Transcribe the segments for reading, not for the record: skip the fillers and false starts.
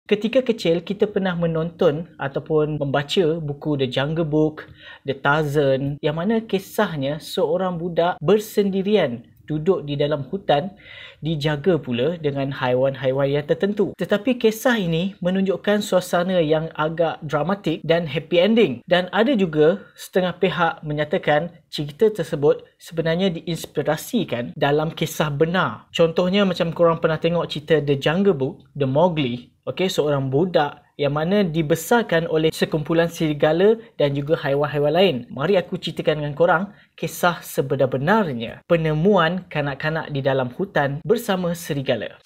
Ketika kecil, kita pernah menonton ataupun membaca buku The Jungle Book, The Tarzan, yang mana kisahnya seorang budak bersendirian duduk di dalam hutan, dijaga pula dengan haiwan-haiwan yang tertentu. Tetapi kisah ini menunjukkan suasana yang agak dramatik dan happy ending. Dan ada juga setengah pihak menyatakan cerita tersebut sebenarnya diinspirasikan dalam kisah benar. Contohnya macam korang pernah tengok cerita The Jungle Book, The Mowgli. Seorang budak yang mana dibesarkan oleh sekumpulan serigala dan juga haiwan-haiwan lain. Mari aku ceritakan dengan korang kisah sebenar-benarnya penemuan kanak-kanak di dalam hutan bersama serigala.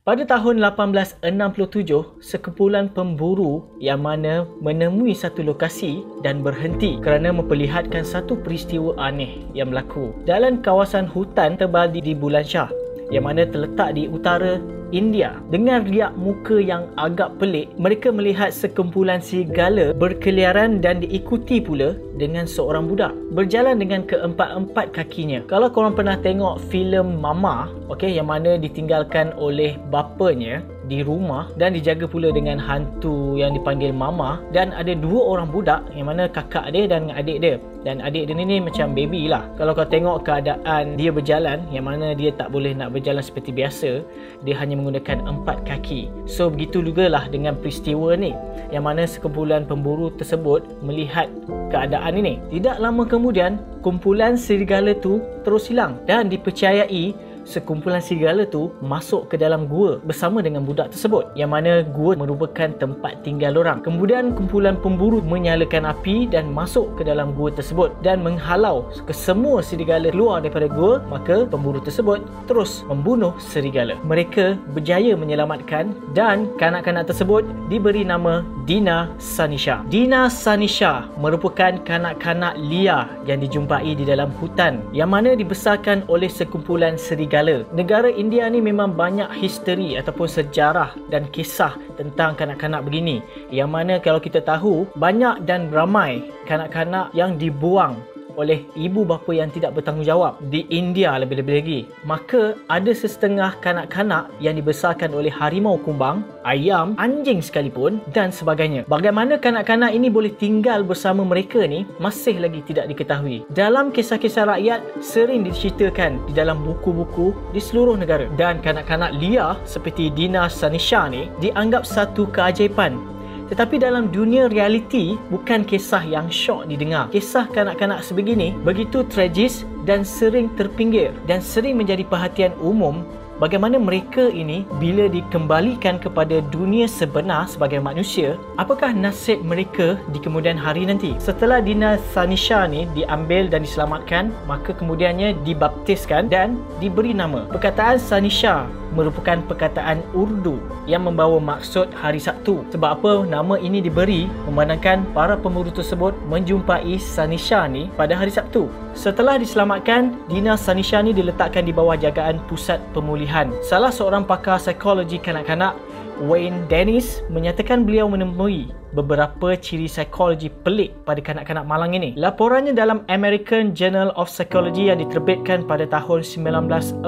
Pada tahun 1867, sekumpulan pemburu yang mana menemui satu lokasi dan berhenti kerana memperlihatkan satu peristiwa aneh yang berlaku dalam kawasan hutan tebal di Bulan Shah yang mana terletak di utara India. Dengan riak muka yang agak pelik, mereka melihat sekumpulan serigala berkeliaran dan diikuti pula dengan seorang budak berjalan dengan keempat-empat kakinya. Kalau korang pernah tengok filem Mama, yang mana ditinggalkan oleh bapanya di rumah dan dijaga pula dengan hantu yang dipanggil Mama, dan ada dua orang budak yang mana kakak dia dan adik dia. Dan adik dia ni macam baby lah. Kalau kau tengok keadaan dia berjalan, yang mana dia tak boleh nak berjalan seperti biasa, dia hanya menggunakan 4 kaki. So begitu jugalah dengan peristiwa ni, yang mana sekumpulan pemburu tersebut melihat keadaan ini. Tidak lama kemudian, kumpulan serigala tu terus hilang dan dipercayai sekumpulan serigala tu masuk ke dalam gua bersama dengan budak tersebut, yang mana gua merupakan tempat tinggal orang. Kemudian kumpulan pemburu menyalakan api dan masuk ke dalam gua tersebut dan menghalau ke semua serigala keluar daripada gua. Maka pemburu tersebut terus membunuh serigala. Mereka berjaya menyelamatkan dan kanak-kanak tersebut diberi nama Dina Sanisha. Dina Sanisha merupakan kanak-kanak liar yang dijumpai di dalam hutan yang mana dibesarkan oleh sekumpulan serigala. Negara India ni memang banyak history ataupun sejarah dan kisah tentang kanak-kanak begini, yang mana kalau kita tahu banyak dan ramai kanak-kanak yang dibuang oleh ibu bapa yang tidak bertanggungjawab di India lebih-lebih lagi. Maka ada sesetengah kanak-kanak yang dibesarkan oleh harimau kumbang, ayam, anjing sekalipun dan sebagainya. Bagaimana kanak-kanak ini boleh tinggal bersama mereka ni masih lagi tidak diketahui. Dalam kisah-kisah rakyat sering diceritakan di dalam buku-buku di seluruh negara, dan kanak-kanak liar seperti Dina Sanisha ni dianggap satu keajaiban. Tetapi dalam dunia realiti, bukan kisah yang syok didengar. Kisah kanak-kanak sebegini begitu tragis dan sering terpinggir dan sering menjadi perhatian umum. Bagaimana mereka ini bila dikembalikan kepada dunia sebenar sebagai manusia, apakah nasib mereka di kemudian hari nanti? Setelah Dina Sanisha ni diambil dan diselamatkan, maka kemudiannya dibaptiskan dan diberi nama. Perkataan Sanisha merupakan perkataan Urdu yang membawa maksud hari Sabtu. Sebab apa nama ini diberi? Memandangkan para pemburu tersebut menjumpai Sanisha ni pada hari Sabtu. Setelah diselamatkan, Dina Sanisha ni diletakkan di bawah jagaan pusat pemulihan. Salah seorang pakar psikologi kanak-kanak, Wayne Dennis, menyatakan beliau menemui beberapa ciri psikologi pelik pada kanak-kanak malang ini. Laporannya dalam American Journal of Psychology yang diterbitkan pada tahun 1941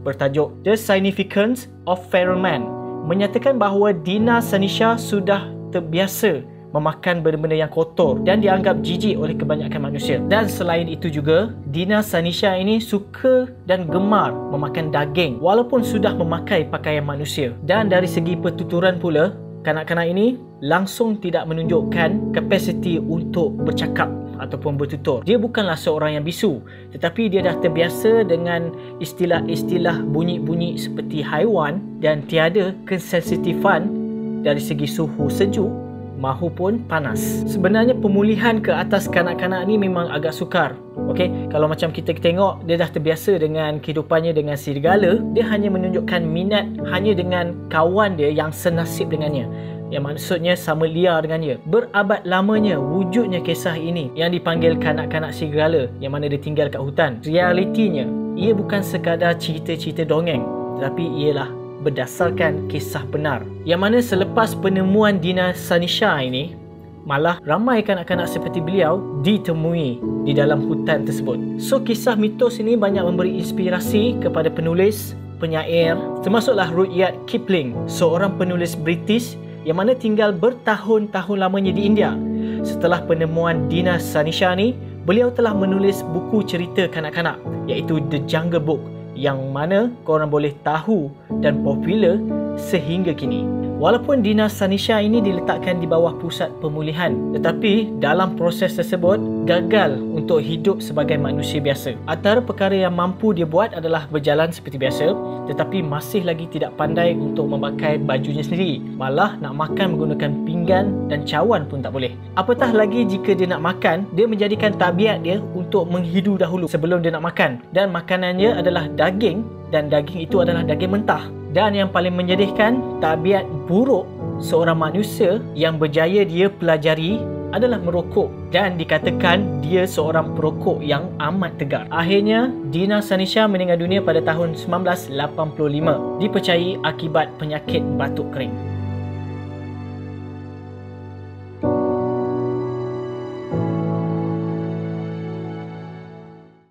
bertajuk The Significance of Feral Man menyatakan bahawa Dina Sanisha sudah terbiasa memakan benda-benda yang kotor dan dianggap jijik oleh kebanyakan manusia. Dan selain itu juga, Dina Sanisha ini suka dan gemar memakan daging walaupun sudah memakai pakaian manusia. Dan dari segi pertuturan pula, kanak-kanak ini langsung tidak menunjukkan kapasiti untuk bercakap ataupun bertutur. Dia bukanlah seorang yang bisu, tetapi dia dah terbiasa dengan istilah-istilah bunyi-bunyi seperti haiwan dan tiada kesensitifan dari segi suhu sejuk mahupun panas. Sebenarnya pemulihan ke atas kanak-kanak ni memang agak sukar. Kalau macam kita tengok, dia dah terbiasa dengan kehidupannya dengan serigala, dia hanya menunjukkan minat hanya dengan kawan dia yang senasib dengannya, yang maksudnya sama liar dengan dia. Berabad lamanya wujudnya kisah ini yang dipanggil kanak-kanak serigala yang mana dia tinggal kat hutan. Realitinya, ia bukan sekadar cerita-cerita dongeng, tetapi ialah berdasarkan kisah benar. Yang mana selepas penemuan Dina Sanisha ini, malah ramai kanak-kanak seperti beliau ditemui di dalam hutan tersebut. So kisah mitos ini banyak memberi inspirasi kepada penulis, penyair, termasuklah Rudyard Kipling, seorang penulis British yang mana tinggal bertahun-tahun lamanya di India. Setelah penemuan Dina Sanisha ni, beliau telah menulis buku cerita kanak-kanak iaitu The Jungle Book yang mana korang boleh tahu dan popular sehingga kini. Walaupun Dina Sanisha ini diletakkan di bawah pusat pemulihan, tetapi dalam proses tersebut gagal untuk hidup sebagai manusia biasa. Antara perkara yang mampu dia buat adalah berjalan seperti biasa, tetapi masih lagi tidak pandai untuk memakai bajunya sendiri. Malah nak makan menggunakan pinggan dan cawan pun tak boleh. Apatah lagi jika dia nak makan, dia menjadikan tabiat dia untuk menghidu dahulu sebelum dia nak makan. Dan makanannya adalah daging, dan daging itu adalah daging mentah. Dan yang paling menyedihkan, tabiat buruk seorang manusia yang berjaya dia pelajari adalah merokok, dan dikatakan dia seorang perokok yang amat tegar. Akhirnya, Dina Sanisha meninggal dunia pada tahun 1985 dipercayai akibat penyakit batuk kering.